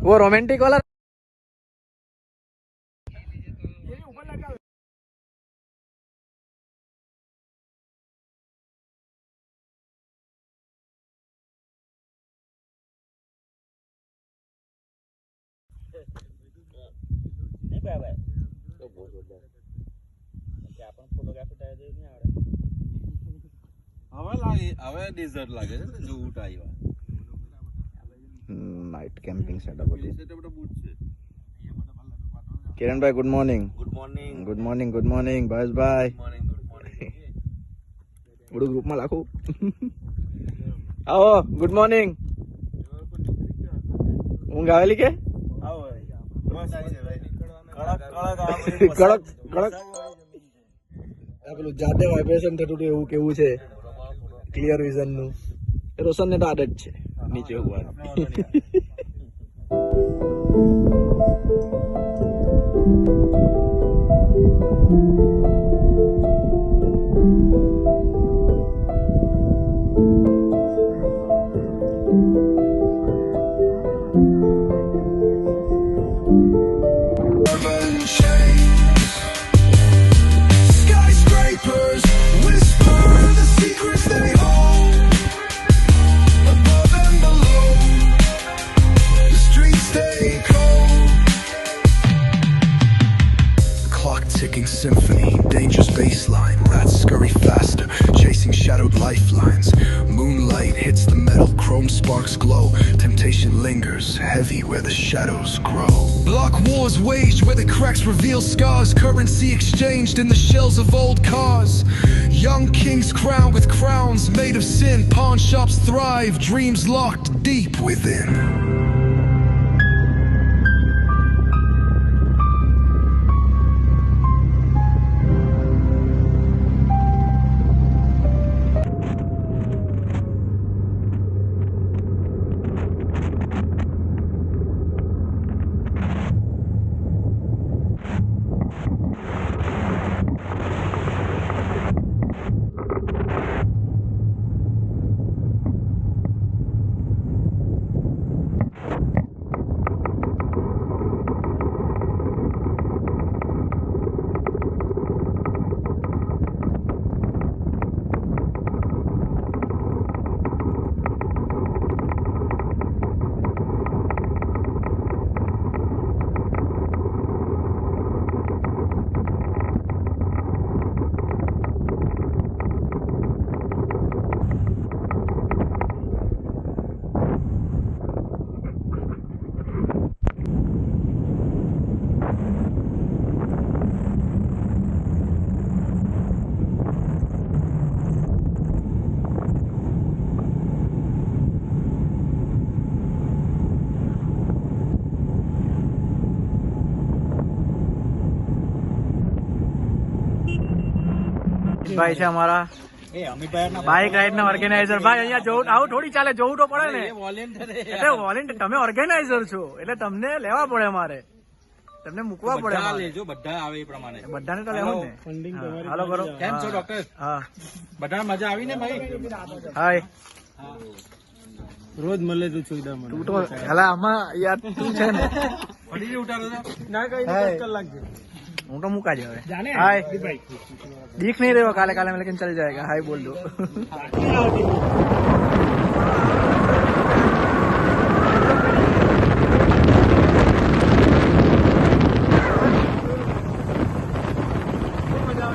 वो रोमांटिक वाला नहीं पाया भाई तो बहुत जोरदार क्या अपन फोटोग्राफी टाइप दे नहीं आवड़े હવે ડેઝર્ટ લાગે છે ને જો ઊંટ આવ્યા नाइट कैंपिंग सेटअप હતું સેટઅપ તો બૂટ છે કિરણ ભાઈ good morning good morning good morning ભાઈ ભાઈ મોર્નિંગ ગુડ મોર્નિંગ ઉડું ગ્રુપમાં લાખું આવો ગુડ મોર્નિંગ ઊંઘ આવેલી કે આવો બસ આવી છે ભાઈ કડક આ પેલું જાતે વાઇબ્રેશન થતું હતું એવું કેવું છે ક્લિયર વિઝન નું રોશન ને તો આદત છે નીચે ઊંઘવાની Skyscrapers whisper the secrets they hold. Above and below, the streets stay cold. Clock ticking symphony, dangerous baseline. Rats scurry faster, chasing shadowed lifelines. Moonlight hits the metal, chrome sparks glow. Temptation lingers, heavy where the shadows grow. Block wars waged where the cracks reveal scars. Currency exchanged in the shells of old cars. Young kings crowned with crowns made of sin. Pawn shops thrive, dreams locked deep within. ભાઈ છે અમારા એ અમિતભાઈ ના bike ride ના organiser ભાઈ અહીંયા જોવું આવું થોડી ચાલે જોવું તો પડે ને વોલેન્ટિયર એટલે વોલેન્ટિયર તમે ઓર્ગેનાઇઝર છો એટલે તમને લેવા પડે મારે તમને મૂકવા પડે બધા મારે. લેજો બધા આવે એ પ્રમાણે બધાને તો લેવું ને હા, હાલો કરો કેમ છો ડોક્ટર હા બધા મજા આવી ને ભાઈ હાય રોજ મળે તું છુઈદા મને તું તો હેલા આમાં યાર તું છે ને ફરી ઉતારો ના કઈ કલાક હું તો મુકા જ હવે હાય दिख नहीं रहे हो काले काले में लेकिन चल जाएगा हाय बोल दो मजा